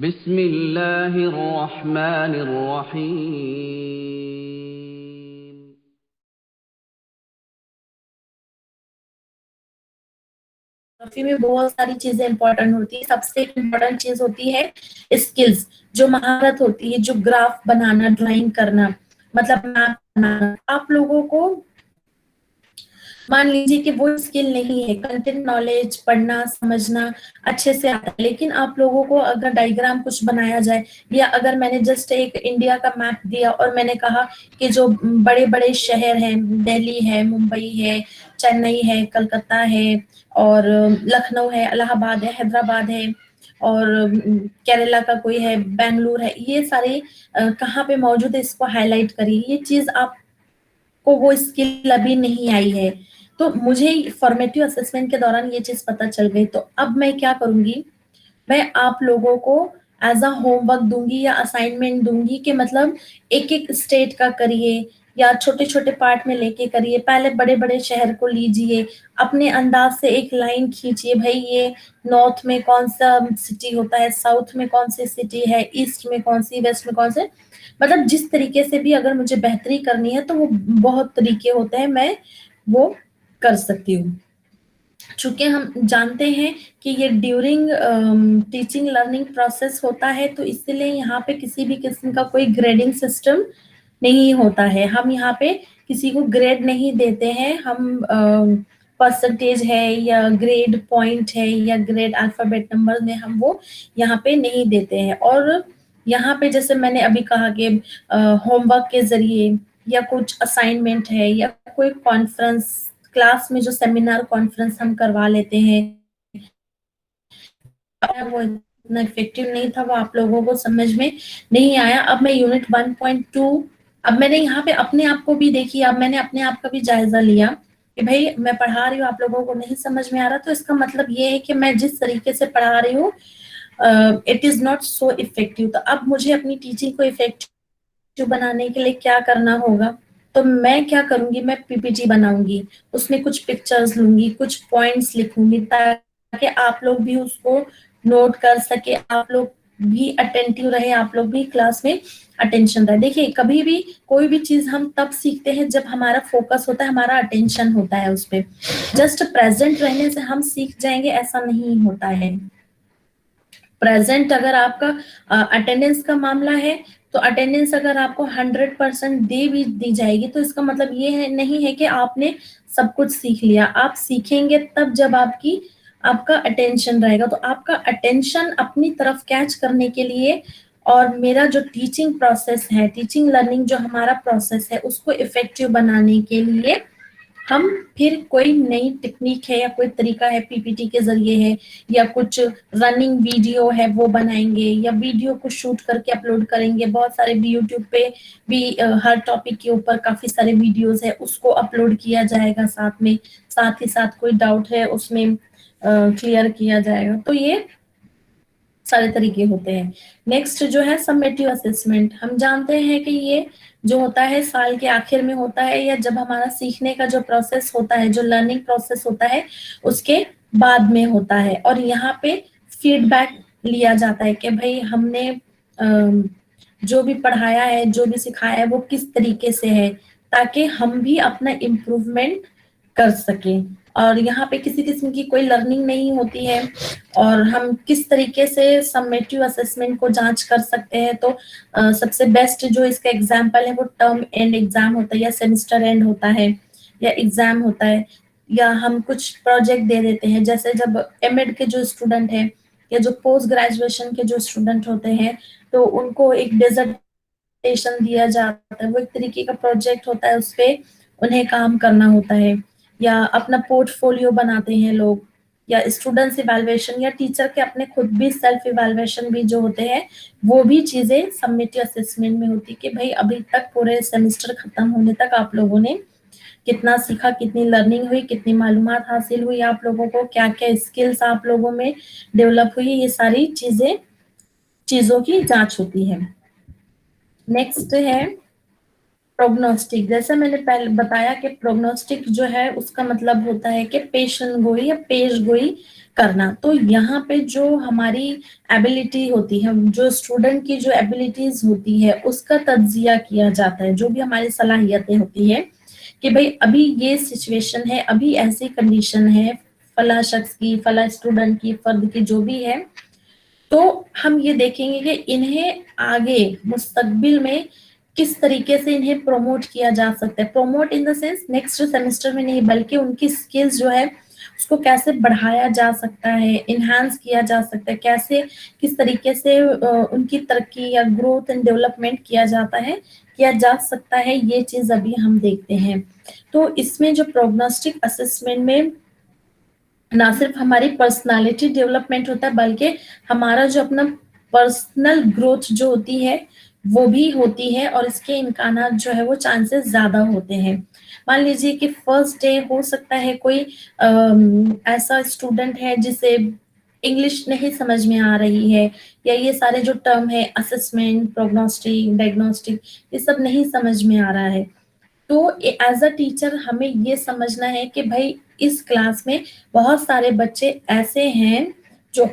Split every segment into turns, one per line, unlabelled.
बिस्मिल्लाहिर्रहमानिर्रहीम।
फोटोग्राफी में बहुत सारी चीजें इंपॉर्टेंट होती है। सबसे इम्पोर्टेंट चीज होती है स्किल्स, जो महारत होती है, जो ग्राफ बनाना, ड्राइंग करना, मतलब मैप बनाना। आप लोगों को मान लीजिए कि वो स्किल नहीं है, कंटेंट नॉलेज पढ़ना समझना अच्छे से आता है, लेकिन आप लोगों को अगर डायग्राम कुछ बनाया जाए, या अगर मैंने जस्ट एक इंडिया का मैप दिया और मैंने कहा कि जो बड़े बड़े शहर हैं, दिल्ली है, मुंबई है, चेन्नई है, कलकत्ता है, और लखनऊ है, इलाहाबाद है, हैदराबाद है, और केरला का कोई है, बेंगलुरु है, ये सारे कहाँ पे मौजूद है, इसको हाईलाइट करिए। ये चीज आपको वो स्किल अभी नहीं आई है, तो मुझे फॉर्मेटिव असेसमेंट के दौरान ये चीज पता चल गई। तो अब मैं क्या करूंगी, मैं आप लोगों को एज अ होमवर्क दूंगी या असाइनमेंट दूंगी कि मतलब एक एक स्टेट का करिए या छोटे छोटे पार्ट में लेके करिए। पहले बड़े बड़े शहर को लीजिए, अपने अंदाज से एक लाइन खींचिए, भाई ये नॉर्थ में कौन सा सिटी होता है, साउथ में कौन सी सिटी है, ईस्ट में कौन सी, वेस्ट में कौन से, मतलब जिस तरीके से भी अगर मुझे बेहतरी करनी है तो वो बहुत तरीके होते हैं, मैं वो कर सकती हूँ। चूंकि हम जानते हैं कि ये ड्यूरिंग टीचिंग लर्निंग प्रोसेस होता है, तो इसलिए यहाँ पे किसी भी किस्म का कोई ग्रेडिंग सिस्टम नहीं होता है। हम यहाँ पे किसी को ग्रेड नहीं देते हैं। हम परसेंटेज है या ग्रेड पॉइंट है या ग्रेड अल्फाबेट नंबर में हम वो यहाँ पे नहीं देते हैं। और यहाँ पे जैसे मैंने अभी कहा कि होमवर्क के जरिए या कुछ असाइनमेंट है या कोई कॉन्फ्रेंस, क्लास में जो सेमिनार कॉन्फ्रेंस हम करवा लेते हैं, वो इतना इफेक्टिव नहीं था, वो आप लोगों को समझ में नहीं आया। अब मैं यूनिट 1.2, अब मैंने यहाँ पे अपने आप को भी देखी, अब मैंने अपने आप का भी जायजा लिया कि भाई मैं पढ़ा रही हूँ, आप लोगों को नहीं समझ में आ रहा, तो इसका मतलब ये है कि मैं जिस तरीके से पढ़ा रही हूँ it is not so effective. तो अब मुझे अपनी टीचिंग को इफेक्टिव बनाने के लिए क्या करना होगा, तो मैं क्या करूंगी, मैं पीपीटी बनाऊंगी, उसमें कुछ पिक्चर्स लूंगी, कुछ पॉइंट्स लिखूंगी, ताकि आप लोग भी उसको नोट कर सके, आप लोग भी अटेंटिव रहे, आप लोग भी क्लास में अटेंशन रहे। देखिए कभी भी कोई भी चीज हम तब सीखते हैं जब हमारा फोकस होता है, हमारा अटेंशन होता है उस पर। जस्ट प्रेजेंट रहने से हम सीख जाएंगे ऐसा नहीं होता है। प्रेजेंट अगर आपका अटेंडेंस का मामला है, तो अटेंडेंस अगर आपको 100% दे भी दी जाएगी, तो इसका मतलब ये है नहीं है कि आपने सब कुछ सीख लिया। आप सीखेंगे तब जब आपका अटेंशन रहेगा। तो आपका अटेंशन अपनी तरफ कैच करने के लिए, और मेरा जो टीचिंग प्रोसेस है, टीचिंग लर्निंग जो हमारा प्रोसेस है, उसको इफेक्टिव बनाने के लिए हम फिर कोई नई टेक्निक है या कोई तरीका है, पीपीटी के जरिए है या कुछ रनिंग वीडियो है वो बनाएंगे, या वीडियो को शूट करके अपलोड करेंगे। बहुत सारे भी यूट्यूब पे भी हर टॉपिक के ऊपर काफी सारे वीडियोस है, उसको अपलोड किया जाएगा साथ में, साथ ही साथ कोई डाउट है उसमें क्लियर किया जाएगा। तो ये सारे तरीके होते हैं। नेक्स्ट जो है समेटिव असेसमेंट, हम जानते हैं कि ये जो होता है साल के आखिर में होता है, या जब हमारा सीखने का जो प्रोसेस होता है, जो लर्निंग प्रोसेस होता है, उसके बाद में होता है। और यहाँ पे फीडबैक लिया जाता है कि भाई हमने जो भी पढ़ाया है, जो भी सिखाया है, वो किस तरीके से है, ताकि हम भी अपना इम्प्रूवमेंट कर सकें। और यहाँ पे किसी किस्म की कोई लर्निंग नहीं होती है। और हम किस तरीके से समेटिव असेसमेंट को जांच कर सकते हैं, तो सबसे बेस्ट जो इसका एग्जाम्पल है वो टर्म एंड एग्जाम होता है, या सेमेस्टर एंड होता है, या एग्जाम होता है, या हम कुछ प्रोजेक्ट दे देते हैं। जैसे जब एमएड के जो स्टूडेंट है या जो पोस्ट ग्रेजुएशन के जो स्टूडेंट होते हैं, तो उनको एक डिसर्टेशन दिया जाता है, वो एक तरीके का प्रोजेक्ट होता है, उस पर उन्हें काम करना होता है। या अपना पोर्टफोलियो बनाते हैं लोग, या स्टूडेंट्स इवैल्यूएशन, या टीचर के अपने खुद भी सेल्फ इवैल्यूएशन भी जो होते हैं, वो भी चीजें समेटिव असेसमेंट में होती कि भाई अभी तक पूरे सेमेस्टर खत्म होने तक आप लोगों ने कितना सीखा, कितनी लर्निंग हुई, कितनी मालूमात हासिल हुई, आप लोगों को क्या क्या स्किल्स आप लोगों में डेवलप हुई, ये सारी चीजों की जांच होती है। नेक्स्ट है प्रोग्नोस्टिक, जैसा मैंने पहले बताया कि प्रोग्नोस्टिक जो है उसका मतलब होता है कि पेशन गोई या पेश गोई करना। तो यहाँ पे जो हमारी एबिलिटी होती है, जो स्टूडेंट की जो एबिलिटीज होती है उसका तज्जिया किया जाता है, जो भी हमारी सलाहियतें होती है कि भाई अभी ये सिचुएशन है, अभी ऐसी कंडीशन है फला शख्स की, फला स्टूडेंट की, फर्द की, जो भी है, तो हम ये देखेंगे कि इन्हें आगे मुस्तकबिल में किस तरीके से इन्हें प्रमोट किया जा सकता है। Promote in the sense next semester में नहीं, बल्कि उनकी स्किल्स जो है उसको कैसे बढ़ाया जा सकता है, इन्हांस किया जा सकता है, कैसे किस तरीके से उनकी तरक्की या ग्रोथ एंड डेवलपमेंट किया जाता है, किया जा सकता है, ये चीज अभी हम देखते हैं। तो इसमें जो प्रोग्नोस्टिक असेसमेंट में ना सिर्फ हमारी पर्सनालिटी डेवलपमेंट होता है, बल्कि हमारा जो अपना पर्सनल ग्रोथ जो होती है वो भी होती है, और इसके इम्कानात जो है वो चांसेस ज्यादा होते हैं। मान लीजिए कि फर्स्ट डे हो सकता है कोई ऐसा स्टूडेंट है जिसे इंग्लिश नहीं समझ में आ रही है, या ये सारे जो टर्म है असेसमेंट, प्रोग्नोस्टिक, डायग्नोस्टिक, ये सब नहीं समझ में आ रहा है। तो एज अ टीचर हमें ये समझना है कि भाई इस क्लास में बहुत सारे बच्चे ऐसे हैं जो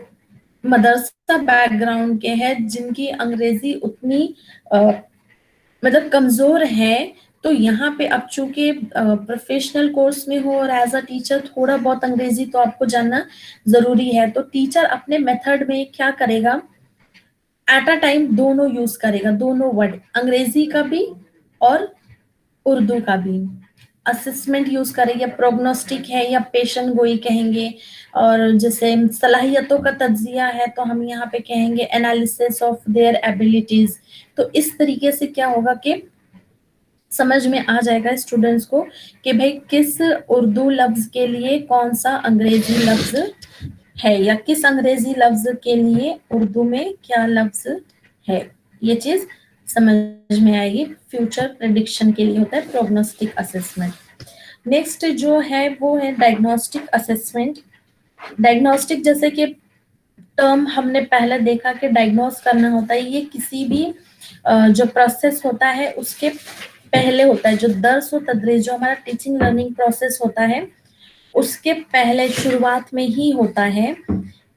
मदरसा बैकग्राउंड के हैं, जिनकी अंग्रेजी उतनी मतलब कमजोर है। तो यहाँ पे अब चूंकि प्रोफेशनल कोर्स में हो और एज अ टीचर थोड़ा बहुत अंग्रेजी तो आपको जानना जरूरी है। तो टीचर अपने मेथड में क्या करेगा, एट अ टाइम दोनों यूज करेगा, दोनों वर्ड, अंग्रेजी का भी और उर्दू का भी असेसमेंट यूज करें, या प्रोग्नोस्टिक है या पेशन गोई कहेंगे, और जैसे सलाहियतों का तज्जिया है तो हम यहाँ पे कहेंगे एनालिसिस ऑफ देयर एबिलिटीज। तो इस तरीके से क्या होगा कि समझ में आ जाएगा स्टूडेंट्स को कि भाई किस उर्दू लफ्ज के लिए कौन सा अंग्रेजी लफ्ज है, या किस अंग्रेजी लफ्ज के लिए उर्दू में क्या लफ्ज है। ये चीज समझ में आएगी। फ्यूचर प्रेडिक्शन के लिए होता है प्रोग्नोस्टिक असेसमेंट। नेक्स्ट जो है वो है डायग्नोस्टिक असेसमेंट। डायग्नोस्टिक जैसे कि टर्म हमने पहले देखा कि डायग्नोस करना होता है, ये किसी भी जो प्रोसेस होता है उसके पहले होता है। जो दर्स व तदरीस, जो हमारा टीचिंग लर्निंग प्रोसेस होता है उसके पहले शुरुआत में ही होता है,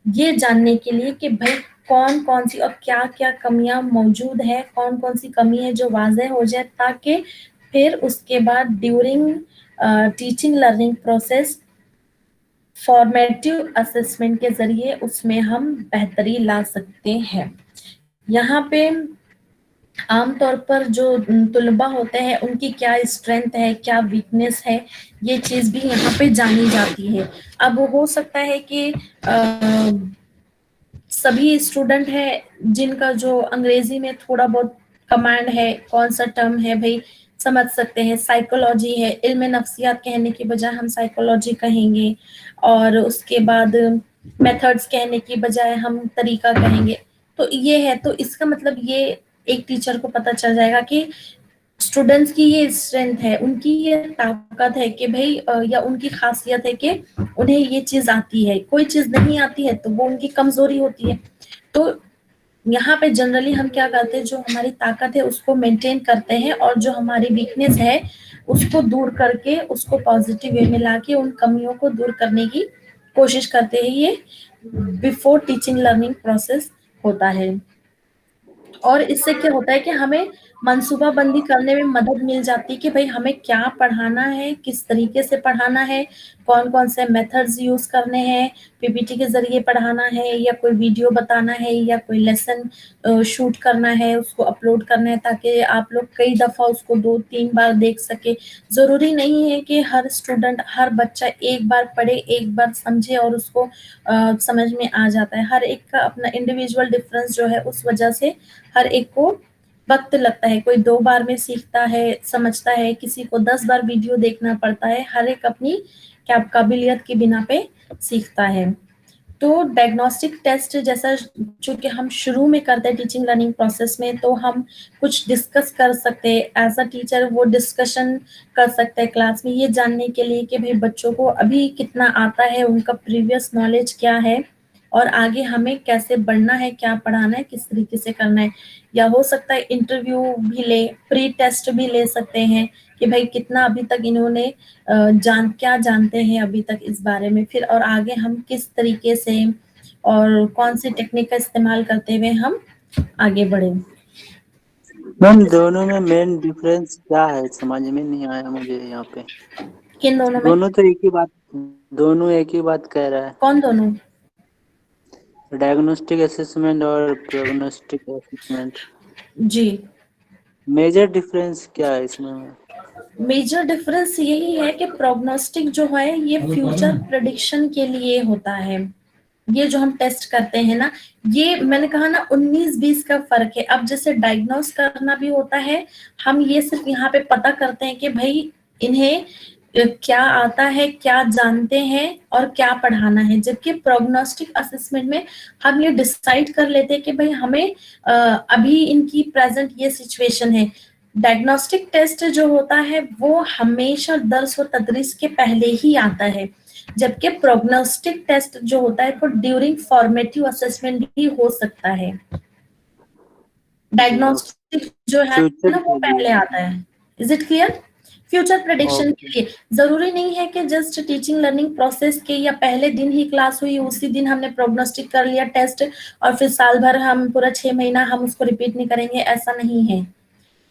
ये जानने के लिए कि भाई कौन कौन सी और क्या क्या कमियां मौजूद है, कौन कौन सी कमी है जो वाज़ेह हो जाए, ताकि फिर उसके बाद during teaching learning process formative assessment के जरिए उसमें हम बेहतरी ला सकते हैं। यहाँ पे आमतौर पर जो तुलबा होते हैं उनकी क्या स्ट्रेंथ है, क्या वीकनेस है, ये चीज भी यहाँ पे जानी जाती है। अब हो सकता है कि सभी स्टूडेंट है जिनका जो अंग्रेजी में थोड़ा बहुत कमांड है, कौन सा टर्म है भाई समझ सकते हैं। साइकोलॉजी है, इल्म नफ्सियात कहने की बजाय हम साइकोलॉजी कहेंगे, और उसके बाद मेथड्स कहने की बजाय हम तरीका कहेंगे। तो ये है, तो इसका मतलब ये एक टीचर को पता चल जाएगा कि स्टूडेंट्स की ये स्ट्रेंथ है, उनकी ये ताकत है कि भाई या उनकी खासियत है कि उन्हें ये चीज आती है। कोई चीज नहीं आती है तो वो उनकी कमजोरी होती है। तो यहाँ पे जनरली हम क्या करते हैं, जो हमारी ताकत है उसको मेंटेन करते हैं, और जो हमारी वीकनेस है उसको दूर करके, उसको पॉजिटिव वे में लाके उन कमियों को दूर करने की कोशिश करते हैं। ये बिफोर टीचिंग लर्निंग प्रोसेस होता है। और इससे क्या होता है कि हमें मंसूबा बंदी करने में मदद मिल जाती है कि भाई हमें क्या पढ़ाना है, किस तरीके से पढ़ाना है, कौन कौन से मेथड्स यूज करने हैं, पीपीटी के जरिए पढ़ाना है, या कोई वीडियो बताना है, या कोई लेसन शूट करना है, उसको अपलोड करना है, ताकि आप लोग कई दफा उसको 2-3 बार देख सके। जरूरी नहीं है कि हर स्टूडेंट, हर बच्चा एक बार पढ़े, एक बार समझे और उसको समझ में आ जाता है। हर एक का अपना इंडिविजुअल डिफरेंस जो है, उस वजह से हर एक को वक्त लगता है। कोई 2 बार में सीखता है, समझता है, किसी को 10 बार वीडियो देखना पड़ता है। हर एक अपनी काबिलियत की बिना पे सीखता है। तो डायग्नोस्टिक टेस्ट जैसा चूंकि हम शुरू में करते हैं टीचिंग लर्निंग प्रोसेस में, तो हम कुछ डिस्कस कर सकते हैं एज अ टीचर, वो डिस्कशन कर सकते हैं क्लास में, ये जानने के लिए कि भाई बच्चों को अभी कितना आता है, उनका प्रीवियस नॉलेज क्या है, और आगे हमें कैसे बढ़ना है, क्या पढ़ाना है, किस तरीके से करना है। या हो सकता है इंटरव्यू भी ले, प्री टेस्ट भी ले सकते हैं कि भाई कितना अभी तक इन्होंने क्या जानते हैं अभी तक इस बारे में, फिर और आगे हम किस तरीके से और कौन सी टेक्निक का इस्तेमाल करते हुए हम आगे बढ़े।
मैम दोनों में मेन डिफरेंस क्या है, समझ में नहीं आया मुझे यहाँ पे।
किन दोनों में?
दोनों तो एक ही बात, दोनों एक ही बात कह रहा है।
कौन दोनों?
डायग्नोस्टिक असेसमेंट और प्रोग्नोस्टिक असेसमेंट।
जी,
मेजर डिफरेंस क्या है इसमें?
मेजर डिफरेंस यही है कि प्रोग्नोस्टिक जो है ये फ्यूचर प्रेडिक्शन के लिए होता है। ये जो हम टेस्ट करते हैं ना, ये मैंने कहा ना 19-20 का फर्क है। अब जैसे डायग्नोस करना भी होता है, हम ये सिर्फ यहाँ पे पता करते हैं कि भाई इन्हें क्या आता है, क्या जानते हैं और क्या पढ़ाना है। जबकि प्रोग्नोस्टिक असेसमेंट में हम ये डिसाइड कर लेते हैं कि भाई हमें अभी इनकी प्रेजेंट ये सिचुएशन है। डायग्नोस्टिक टेस्ट जो होता है वो हमेशा दर्स व तदरीस के पहले ही आता है, जबकि प्रोग्नोस्टिक टेस्ट जो होता है वो ड्यूरिंग फॉर्मेटिव असेसमेंट भी हो सकता है। डायग्नोस्टिक जो है
फ्यूचर
ना वो
के लिए।
पहले आता है। Is it clear? Future prediction के लिए जरूरी नहीं है कि जस्ट टीचिंग लर्निंग प्रोसेस के या पहले दिन ही क्लास हुई उसी दिन हमने प्रोग्नोस्टिक कर लिया टेस्ट और फिर साल भर हम पूरा 6 महीना हम उसको रिपीट नहीं करेंगे, ऐसा नहीं है।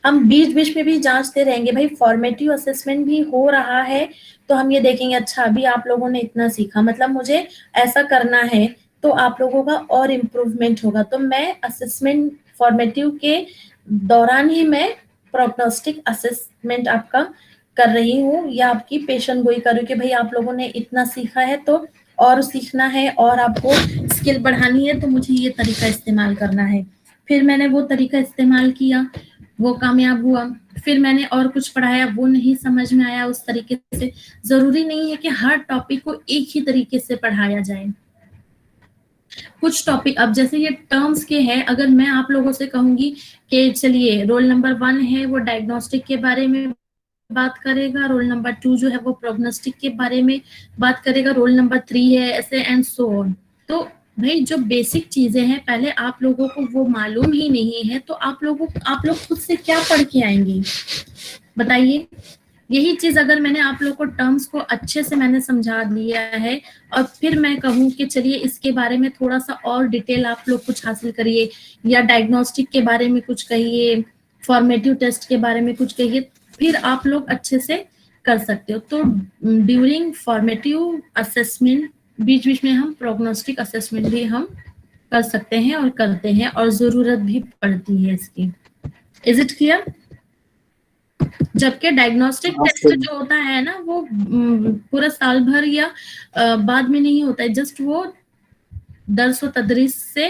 हम बीच बीच में भी जांचते रहेंगे। भाई फॉर्मेटिव असेसमेंट भी हो रहा है तो हम ये देखेंगे अच्छा अभी आप लोगों ने इतना सीखा, मतलब मुझे ऐसा करना है, तो आप लोगों का और इम्प्रूवमेंट होगा। तो मैं असेसमेंट फॉर्मेटिव के दौरान ही मैं प्रोग्नोस्टिक असेसमेंट आपका कर रही हूँ या आपकी पेशेंट गोई कर रही हूँ कि भाई आप लोगों ने इतना सीखा है तो और सीखना है और आपको स्किल बढ़ानी है, तो मुझे ये तरीका इस्तेमाल करना है। फिर मैंने वो तरीका इस्तेमाल किया, वो कामयाब हुआ, फिर मैंने और कुछ पढ़ाया, वो नहीं समझ में आया उस तरीके से। जरूरी नहीं है कि हर टॉपिक को एक ही तरीके से पढ़ाया जाए। कुछ टॉपिक अब जैसे ये टर्म्स के हैं, अगर मैं आप लोगों से कहूंगी कि चलिए रोल नंबर 1 है वो डायग्नोस्टिक के बारे में बात करेगा, रोल नंबर 2 जो है वो प्रोग्नोस्टिक के बारे में बात करेगा, रोल नंबर 3 है, ऐसे एंड सो ऑन। तो भाई जो बेसिक चीजें हैं पहले आप लोगों को वो मालूम ही नहीं है, तो आप लोग खुद से क्या पढ़ के आएंगे बताइए। यही चीज अगर मैंने आप लोग को टर्म्स को अच्छे से मैंने समझा दिया है और फिर मैं कहूँ कि चलिए इसके बारे में थोड़ा सा और डिटेल आप लोग कुछ हासिल करिए या डायग्नोस्टिक के बारे में कुछ कहिए, फॉर्मेटिव टेस्ट के बारे में कुछ कहिए, फिर आप लोग अच्छे से कर सकते हो। तो ड्यूरिंग फॉर्मेटिव असेसमेंट बीच बीच में हम प्रोग्नोस्टिक असेसमेंट भी हम कर सकते हैं और करते हैं और जरूरत भी पड़ती है इसकी। Is it clear? जबकि डायग्नोस्टिक टेस्ट जो होता है ना वो पूरा साल भर या बाद में नहीं होता है, जस्ट वो दर्स व तदरीस से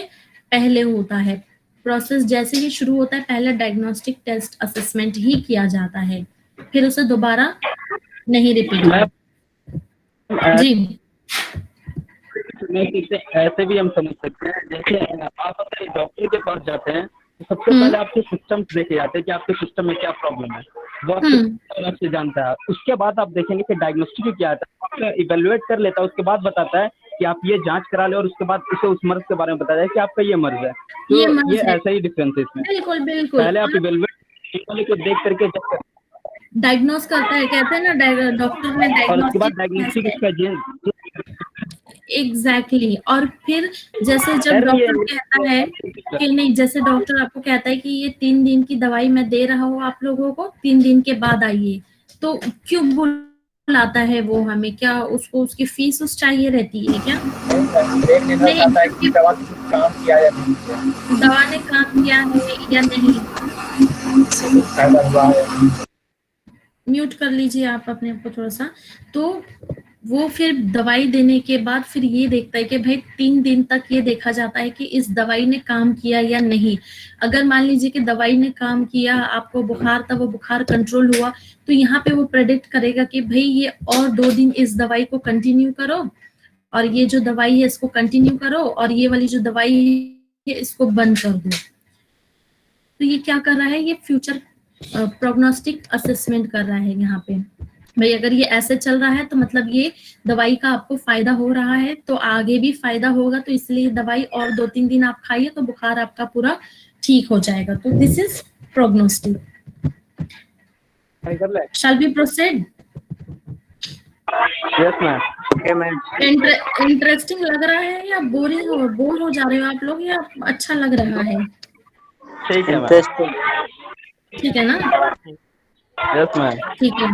पहले होता है। प्रोसेस जैसे ही शुरू होता है पहले डायग्नोस्टिक टेस्ट असेसमेंट ही किया जाता है, फिर उसे दोबारा नहीं रिपीट होता। जी
ऐसे भी हम समझ सकते हैं, जैसे आप अपने डॉक्टर के पास जाते हैं तो सबसे पहले आपके सिस्टम देखे जाते हैं कि आपके सिस्टम में क्या प्रॉब्लम है, वो आपसे जानता है। उसके बाद आप देखेंगे कि डायग्नोस्टिक क्या आता है, इवेलुएट कर लेता है, उसके बाद बताता है कि आप ये जांच करा ले और उसके बाद उसे उस मर्ज के बारे में बताया कि आपका ये मर्ज है। तो ये ऐसा ही डिफरेंस है इसमें।
बिल्कुल बिल्कुल,
पहले आप इवेलुएट को देख करके
डायग्नोस करता है, कहते हैं ना डॉक्टर में
और उसके बाद डायग्नोस्टिक इसका
एग्जैक्टली और फिर जैसे जब डॉक्टर कहता है कि नहीं, जैसे डॉक्टर आपको कहता है कि ये 3 दिन की दवाई मैं दे रहा हूँ आप लोगों को, 3 दिन के बाद आइए, तो क्यों बुलाता है वो हमें? क्या उसको उसकी फीस उस चाहिए रहती है क्या? नहीं, दवा ने काम किया है या नहीं। म्यूट कर लीजिए आप अपने आप को थोड़ा सा। तो वो फिर दवाई देने के बाद फिर ये देखता है कि भाई 3 दिन तक ये देखा जाता है कि इस दवाई ने काम किया या नहीं। अगर मान लीजिए कि दवाई ने काम किया, आपको बुखार था, वो बुखार कंट्रोल हुआ, तो यहाँ पे वो प्रेडिक्ट करेगा कि भाई ये और 2 दिन इस दवाई को कंटिन्यू करो और ये जो दवाई है इसको कंटिन्यू करो और ये वाली जो दवाई है इसको बंद कर दो। तो ये क्या कर रहा है? ये फ्यूचर प्रोग्नोस्टिक असेसमेंट कर रहा है यहाँ पे। भाई अगर ये ऐसे चल रहा है तो मतलब ये दवाई का आपको फायदा हो रहा है, तो आगे भी फायदा होगा, तो इसलिए दवाई और 2-3 दिन आप खाइए तो बुखार आपका पूरा ठीक हो जाएगा। तो this is prognostic. Shall we proceed?
Yes ma'am.
Okay ma'am.
Interesting लग रहा है या बोर हो जा रहे हो आप लोग, या अच्छा लग रहा है?
ठीक है मैम।
इंटरेस्टिंग।
ठीक है ना?
Yes ma'am.
ठीक है।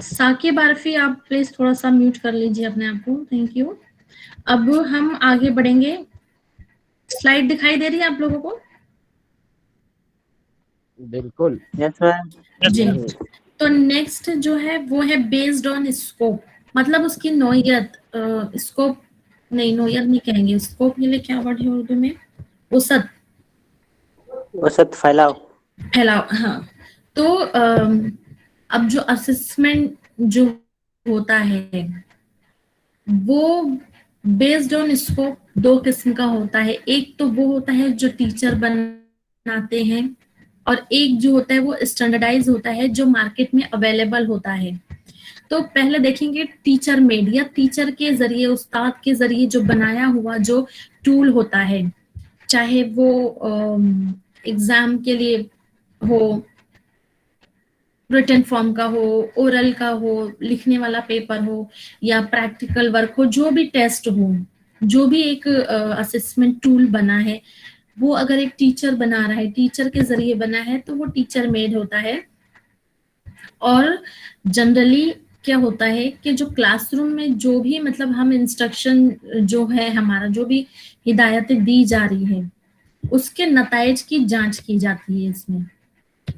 साकिब आरफी आप प्लीज थोड़ा सा म्यूट कर लीजिए अपने आप को, थैंक यू। अब हम आगे बढ़ेंगे। स्लाइड दिखाई दे रही है आप लोगों को?
बिल्कुल।
Yes ma'am.
जी। तो नेक्स्ट जो है वो है बेस्ड ऑन स्कोप, मतलब उसकी नोयत, स्कोप नहीं, नोयत नहीं कहेंगे, स्कोप के लिए क्या वर्ड है उर्दू में? औसत।
औसत फैलाव।
फैलाव, हाँ। तो अब जो असेसमेंट जो होता है वो बेस्ड ऑन स्कोप 2 किस्म का होता है। एक तो वो होता है जो टीचर बनाते हैं, और एक जो होता है वो स्टैंडर्डाइज होता है जो मार्केट में अवेलेबल होता है। तो पहले देखेंगे टीचर मेड, या टीचर के जरिए, उस्ताद के जरिए जो बनाया हुआ जो टूल होता है, चाहे वो एग्जाम के लिए हो, रिटन फॉर्म का हो, ओरल का हो, लिखने वाला पेपर हो, या प्रैक्टिकल वर्क हो, जो भी टेस्ट हो, जो भी एक असेसमेंट टूल बना है, वो अगर एक टीचर बना रहा है, टीचर के जरिए बना है, तो वो टीचर मेड होता है। और जनरली क्या होता है कि जो क्लासरूम में जो भी मतलब हम इंस्ट्रक्शन जो है, हमारा जो भी हिदायतें दी जा रही है, उसके नताइज की जांच की जाती है इसमें,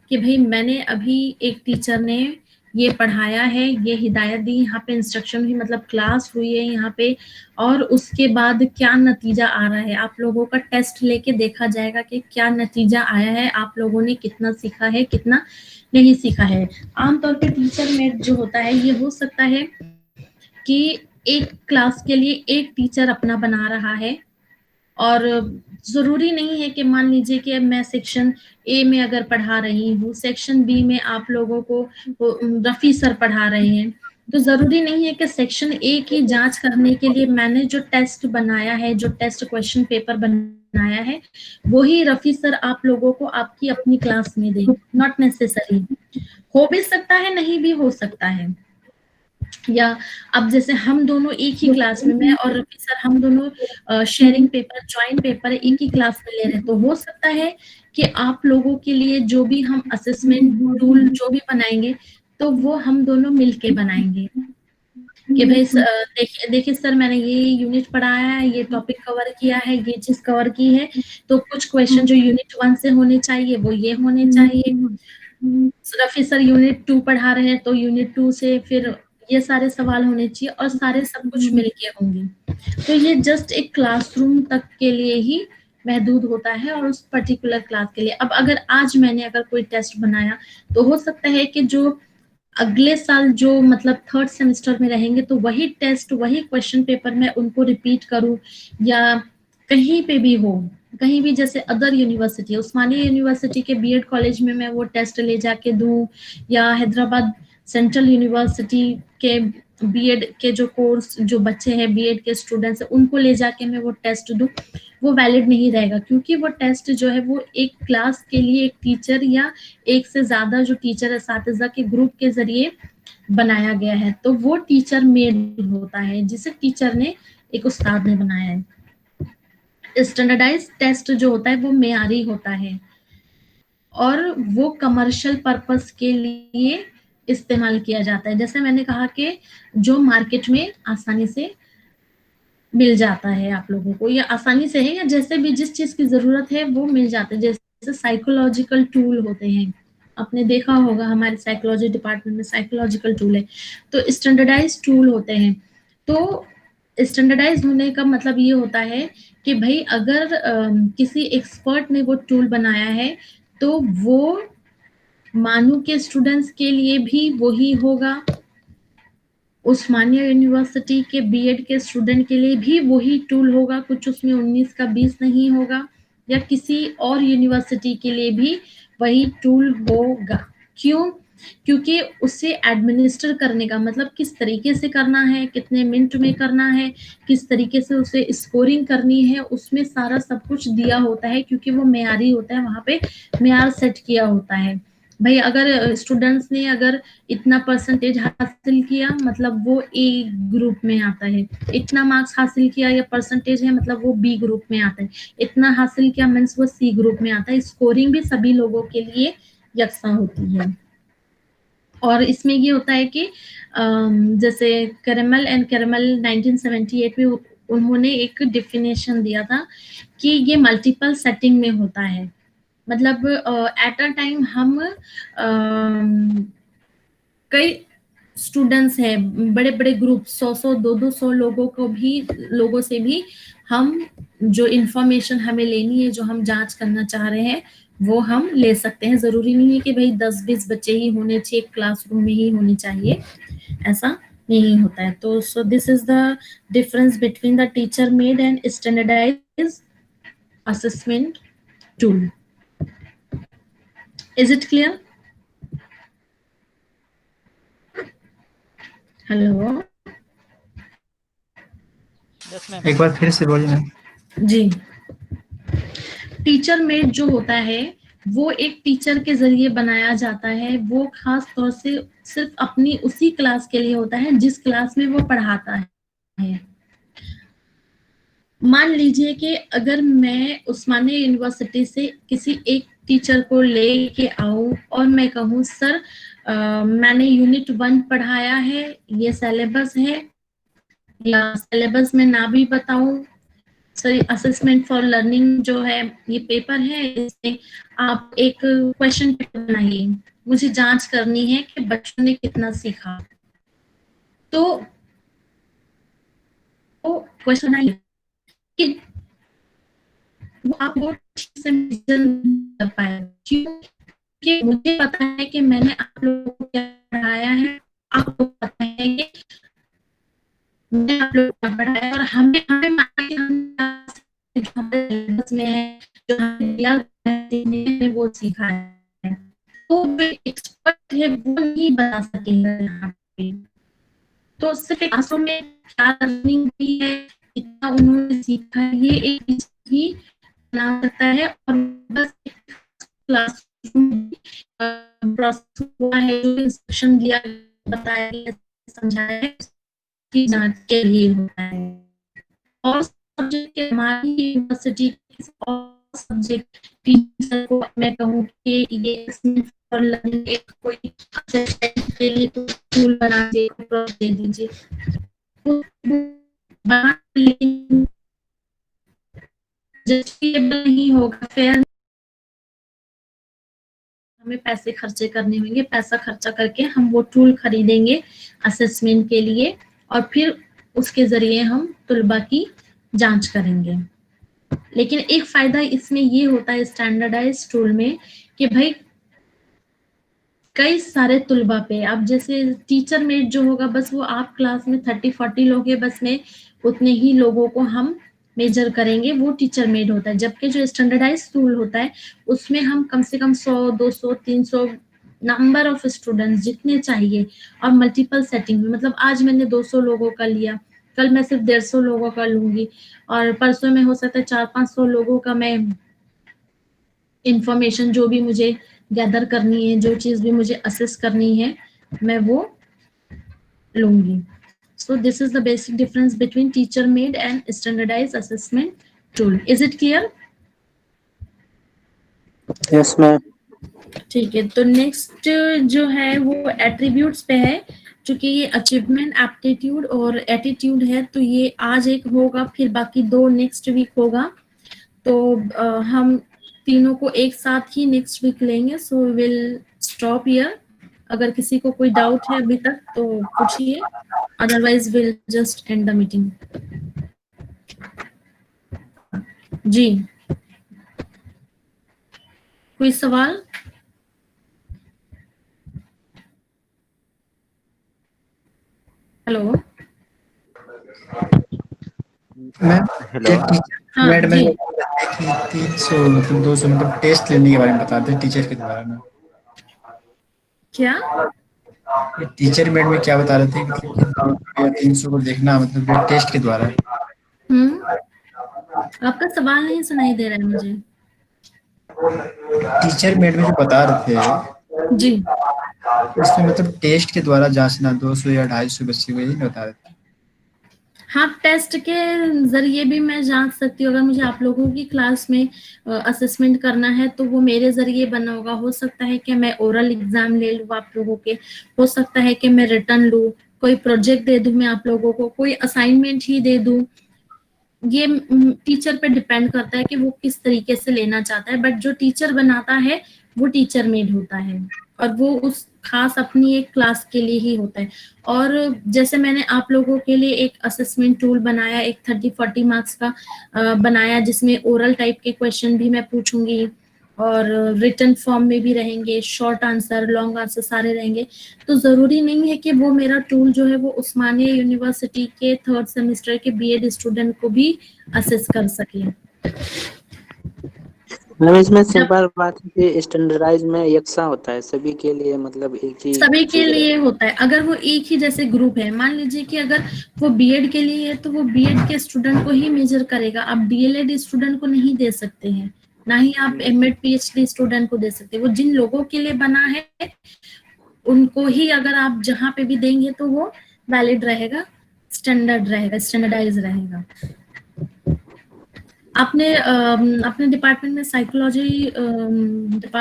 कि भाई मैंने अभी एक टीचर ने ये पढ़ाया है, ये हिदायत दी, यहाँ पे इंस्ट्रक्शन हुई, मतलब क्लास हुई है यहाँ पे, और उसके बाद क्या नतीजा आ रहा है, आप लोगों का टेस्ट लेके देखा जाएगा कि क्या नतीजा आया है, आप लोगों ने कितना सीखा है, कितना नहीं सीखा है। आमतौर पे टीचर मेड जो होता है, ये हो सकता है कि एक क्लास के लिए एक टीचर अपना बना रहा है, और जरूरी नहीं है कि मान लीजिए कि मैं सेक्शन ए में अगर पढ़ा रही हूँ, सेक्शन बी में आप लोगों को रफी सर पढ़ा रहे हैं, तो जरूरी नहीं है कि सेक्शन ए की जांच करने के लिए मैंने जो टेस्ट बनाया है, जो टेस्ट क्वेश्चन पेपर बनाया है, वही रफी सर आप लोगों को आपकी अपनी क्लास में दें। नॉट नेसेसरी, हो भी सकता है, नहीं भी हो सकता है। या अब जैसे हम दोनों एक ही क्लास में, मैं और रफी सर, हम दोनों शेयरिंग पेपर, ज्वाइंट पेपर एक ही क्लास में ले रहे हैं, तो हो सकता है कि आप लोगों के लिए जो भी हम असेसमेंट टूल जो भी बनाएंगे, तो वो हम दोनों मिलके बनाएंगे कि भाई देखिए सर, मैंने ये यूनिट पढ़ाया है, ये टॉपिक कवर किया है, ये चीज कवर की है, तो कुछ क्वेश्चन जो यूनिट 1 से होने चाहिए वो ये होने चाहिए। रफी सर यूनिट 2 पढ़ा रहे हैं, तो यूनिट 2 से फिर ये सारे सवाल होने चाहिए, और सारे सब कुछ मिलके होंगे। तो ये जस्ट एक क्लासरूम तक के लिए ही महदूद होता है, और उस पर्टिकुलर क्लास के लिए। अब अगर आज मैंने अगर कोई टेस्ट बनाया, तो हो सकता है कि जो अगले साल जो मतलब 3rd सेमेस्टर में रहेंगे, तो वही टेस्ट, वही क्वेश्चन पेपर मैं उनको रिपीट करूं, या कहीं पे भी हो, कहीं भी, जैसे अदर यूनिवर्सिटी, उस्मानिया यूनिवर्सिटी के बीएड कॉलेज में मैं वो टेस्ट ले जाके दूं, या हैदराबाद सेंट्रल यूनिवर्सिटी के बीएड के जो कोर्स, जो बच्चे हैं बीएड के स्टूडेंट्स, उनको ले जाके मैं वो टेस्ट दूं, वो वैलिड नहीं रहेगा, क्योंकि वो टेस्ट जो है वो एक क्लास के लिए एक टीचर या एक से ज्यादा जो टीचर असातिज़ा के ग्रुप के जरिए बनाया गया है, तो वो टीचर मेड होता है, जिसे टीचर ने, एक उस्ताद ने बनाया है। स्टैंडर्डाइज टेस्ट जो होता है वो मेयारी होता है, और वो कमर्शियल पर्पस के लिए इस्तेमाल किया जाता है। जैसे मैंने कहा कि जो मार्केट में आसानी से मिल जाता है आप लोगों को, या आसानी से है, या जैसे भी जिस चीज की जरूरत है वो मिल जाता है। जैसे साइकोलॉजिकल टूल होते हैं, आपने देखा होगा हमारे साइकोलॉजी डिपार्टमेंट में साइकोलॉजिकल टूल है, तो स्टैंडर्डाइज टूल होते हैं। तो स्टैंडर्डाइज होने का मतलब ये होता है कि भाई अगर किसी एक्सपर्ट ने वो टूल बनाया है, तो वो मानू के स्टूडेंट्स के लिए भी वही होगा, उस्मानिया यूनिवर्सिटी के बीएड के स्टूडेंट के लिए भी वही टूल होगा, कुछ उसमें 19 का 20 नहीं होगा, या किसी और यूनिवर्सिटी के लिए भी वही टूल होगा। क्यों? क्योंकि उसे एडमिनिस्टर करने का मतलब किस तरीके से करना है, कितने मिनट में करना है, किस तरीके से उसे स्कोरिंग करनी है, उसमें सारा सब कुछ दिया होता है, क्योंकि वो मेयारी होता है, वहां पे मेयार सेट किया होता है। भाई अगर स्टूडेंट्स ने अगर इतना परसेंटेज हासिल किया मतलब वो ए ग्रुप में आता है, इतना मार्क्स हासिल किया या परसेंटेज है मतलब वो बी ग्रुप में आता है, इतना हासिल किया मीन्स वो सी ग्रुप में आता है। स्कोरिंग भी सभी लोगों के लिए यकसा होती है। और इसमें ये होता है कि जैसे कैरेमल एंड कैरेमल 1978 में उन्होंने एक डिफिनेशन दिया था कि ये मल्टीपल सेटिंग में होता है। मतलब एट अ टाइम हम कई स्टूडेंट्स हैं, बड़े बड़े ग्रुप 100 200 लोगों से भी हम जो इंफॉर्मेशन हमें लेनी है, जो हम जांच करना चाह रहे हैं, वो हम ले सकते हैं। जरूरी नहीं है कि भाई 10-20 बच्चे ही होने चाहिए, क्लासरूम में ही होने चाहिए, ऐसा नहीं होता है। तो so this is the difference between the teacher made and standardised assessment tool. Is it clear? Hello
एक बार फिर से बोलिए मैम।
जी, टीचर मेड जो होता है वो एक टीचर के जरिए बनाया जाता है। वो खास तौर से सिर्फ अपनी उसी क्लास के लिए होता है जिस क्लास में वो पढ़ाता है। मान लीजिए कि अगर मैं उस्मानिया यूनिवर्सिटी से किसी एक टीचर को लेके आऊं और मैं कहूं सर मैंने यूनिट 1 पढ़ाया है, ये सिलेबस है, या सिलेबस में ना भी बताऊं, सॉरी असेसमेंट फॉर लर्निंग जो है ये पेपर है, इसमें आप एक क्वेश्चन पेपर बनाइए, मुझे जांच करनी है कि बच्चों ने कितना सीखा। तो वो क्वेश्चन बनाइए कि वो आप वो से मेजर कर पाए, क्योंकि मुझे पता है कि मैंने आप लोगों को क्या पढ़ाया है, आपको पता है कि मैंने आप लोगों को पढ़ाया, और हमें हमें माना कि हम जो हमारे सिलेबस में है, जो हमें दिया गया है, वो सीखा है। तो जो एक्सपर्ट है वो नहीं बता सकेगा यहाँ पे। तो सिर्फ क्लासों में क्या लर्निंग हुई है, कितना उन्होंने सीखा है, ये एक चीज ही बना सकता है। और बस क्लासरूम प्रोसेस हुआ है, जो इंस्ट्रक्शन दिया बताया गया समझाया है, की जांच के लिए होता है। और सब्जेक्ट के हमारी यूनिवर्सिटी और सब्जेक्ट टीचर को मैं कहूँ कि ये फॉर लर्निंग एक कोई के लिए टूल बना दे दीजिए, लेकिन जस्टिफिएबल नहीं होगा, फेयर, हमें पैसे खर्चे करने होंगे, पैसा खर्चा करके हम वो टूल खरीदेंगे असेसमेंट के लिए, और फिर उसके जरिए हम तुलबा की जांच करेंगे। लेकिन एक फायदा इसमें ये होता है स्टैंडर्डाइज टूल में कि भाई कई सारे तुलबा पे, अब जैसे टीचर मेट जो होगा बस वो आप क्लास में 30-40 लोग हैं, बस में उतने ही लोगों को हम मेजर करेंगे, वो टीचर मेड होता है। जबकि जो स्टैंडर्डाइज टूल होता है उसमें हम कम से कम 100, 200, 300 नंबर ऑफ स्टूडेंट्स जितने चाहिए, और मल्टीपल सेटिंग में, मतलब आज मैंने 200 लोगों का लिया, कल मैं सिर्फ 150 लोगों का लूंगी, और परसों में हो सकता है 400-500 लोगों का मैं इंफॉर्मेशन जो भी मुझे गैदर करनी है, जो चीज भी मुझे असेस करनी है, मैं वो लूंगी। So this is the basic difference between teacher made and standardized assessment tool. Is it clear?
Yes ma'am.
ठीक है, तो नेक्स्ट जो है वो एट्रीब्यूट्स पे है। चूंकि ये अचीवमेंट, एप्टीट्यूड और एटीट्यूड है, तो ये आज एक होगा, फिर बाकी 2 नेक्स्ट वीक होगा। तो हम तीनों को एक साथ ही नेक्स्ट वीक लेंगे। So will stop here. अगर किसी को कोई डाउट है अभी तक तो पूछिए, otherwise will just end the meeting. जी, कोई सवाल? Hello
ma'am
hello.
एक टीचर
हाँ
मेड में
जी,
300 मतलब 200 मतलब टेस्ट लेने के बारे में बताते हैं टीचर के द्वारा ना।
क्या?
ये टीचर मेड में क्या बता रहे थे कि 300 को देखना मतलब टेस्ट के द्वारा?
आपका सवाल नहीं सुनाई दे रहा है मुझे।
टीचर मेड में जो बता रहे थे
जी,
उसमें मतलब टेस्ट के द्वारा जांचना 200 या 250 बच्चे को, यही बता रहे थे।
हाँ, टेस्ट के जरिए भी मैं जांच सकती हूँ। अगर मुझे आप लोगों की क्लास में असेसमेंट करना है तो वो मेरे जरिए बना होगा। हो सकता है कि मैं ओरल एग्जाम ले लूँ आप लोगों के, हो सकता है कि मैं रिटर्न लूँ, कोई प्रोजेक्ट दे दूँ मैं आप लोगों को, कोई असाइनमेंट ही दे दूँ। ये टीचर पे डिपेंड करता है कि वो किस तरीके से लेना चाहता है। बट जो टीचर बनाता है वो टीचर मेड होता है और वो उस खास अपनी एक क्लास के लिए ही होता है। और जैसे मैंने आप लोगों के लिए एक असेसमेंट टूल बनाया, एक 30-40 मार्क्स का बनाया, जिसमें ओरल टाइप के क्वेश्चन भी मैं पूछूंगी और रिटन फॉर्म में भी रहेंगे, शॉर्ट आंसर, लॉन्ग आंसर सारे रहेंगे। तो जरूरी नहीं है कि वो मेरा टूल जो है वो उस्मानिया यूनिवर्सिटी के 3rd सेमेस्टर के बीएड स्टूडेंट को भी असेस कर सके।
मैम इसमें सिंपल बात है कि स्टैंडर्डाइज में यकसा होता है सभी के लिए, मतलब एक ही
सभी के
चीज
लिए होता है। अगर वो एक ही जैसे ग्रुप है, मान लीजिए कि अगर वो बीएड के लिए है तो वो बीएड के स्टूडेंट को ही मेजर करेगा। आप डीएलएड स्टूडेंट को नहीं दे सकते हैं, ना ही आप एमएड पीएचडी स्टूडेंट को दे सकते हैं। वो जिन लोगों के लिए बना है उनको ही अगर आप जहां पे भी देंगे तो वो वैलिड रहेगा, स्टैंडर्ड रहेगा, स्टैंडर्डाइज रहेगा। आपने अपने डिपार्टमेंट में साइकोलॉजी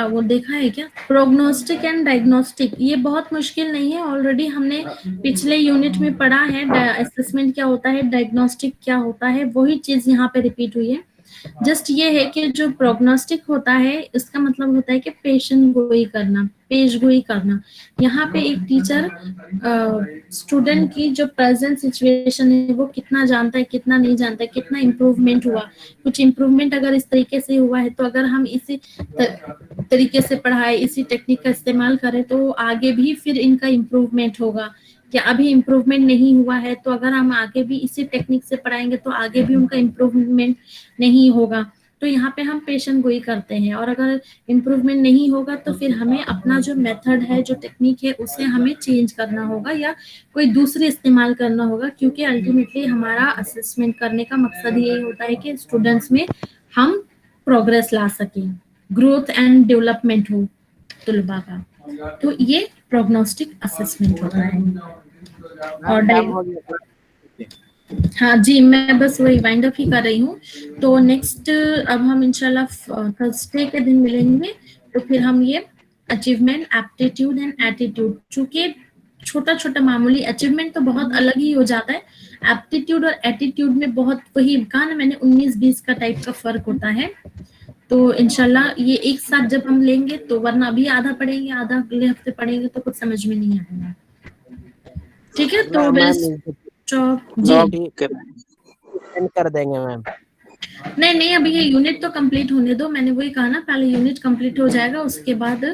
वो देखा है क्या? प्रोग्नोस्टिक एंड डायग्नोस्टिक, ये बहुत मुश्किल नहीं है। ऑलरेडी हमने पिछले यूनिट में पढ़ा है असेसमेंट क्या होता है, डायग्नोस्टिक क्या होता है, वही चीज यहाँ पे रिपीट हुई है। जस्ट ये है कि जो प्रोग्नोस्टिक होता है इसका मतलब होता है कि पेशेंट गोई करना, पेश गोई करना। यहाँ पे एक टीचर स्टूडेंट की जो प्रेजेंट सिचुएशन है वो कितना जानता है, कितना नहीं जानता है, कितना इम्प्रूवमेंट हुआ। कुछ इम्प्रूवमेंट अगर इस तरीके से हुआ है तो अगर हम इसी तरीके से पढ़ाए, इसी टेक्निक का इस्तेमाल करें तो आगे भी फिर इनका इम्प्रूवमेंट होगा। या अभी इम्प्रूवमेंट नहीं हुआ है तो अगर हम आगे भी इसी टेक्निक से पढ़ाएंगे तो आगे भी उनका इम्प्रूवमेंट नहीं होगा। तो यहाँ पे हम पेशेंट गोई करते हैं और अगर इम्प्रूवमेंट नहीं होगा तो फिर हमें अपना जो मेथड है, जो टेक्निक है, उसे हमें चेंज करना होगा या कोई दूसरी इस्तेमाल करना होगा। क्योंकि अल्टीमेटली हमारा असेसमेंट करने का मकसद यही होता है कि स्टूडेंट्स में हम प्रोग्रेस ला सकें, ग्रोथ एंड डेवलपमेंट हो तुलबा का। तो ये प्रोग्नोस्टिक असेसमेंट होता है। और हाँ जी, मैं बस वही वाइंड अप ही कर रही हूँ। तो नेक्स्ट अब हम इंशाल्लाह थर्सडे के दिन मिलेंगे तो फिर हम ये अचीवमेंट, एप्टीट्यूड एंड एटीट्यूड, चूंकि छोटा छोटा मामूली, अचीवमेंट तो बहुत अलग ही हो जाता है, एप्टीट्यूड और एटीट्यूड में बहुत, वही कहा ना मैंने, 19-20 का टाइप का फर्क होता है। तो इंशाल्लाह ये एक साथ जब हम लेंगे तो, वरना अभी आधा पढ़ेंगे आधा अगले हफ्ते पढ़ेंगे तो कुछ समझ में नहीं आएगा। ठीक है, तो जी
कर देंगे मैम।
नहीं, अभी ये यूनिट तो कंप्लीट होने दो। मैंने वही कहा ना, पहले यूनिट कंप्लीट हो जाएगा उसके बाद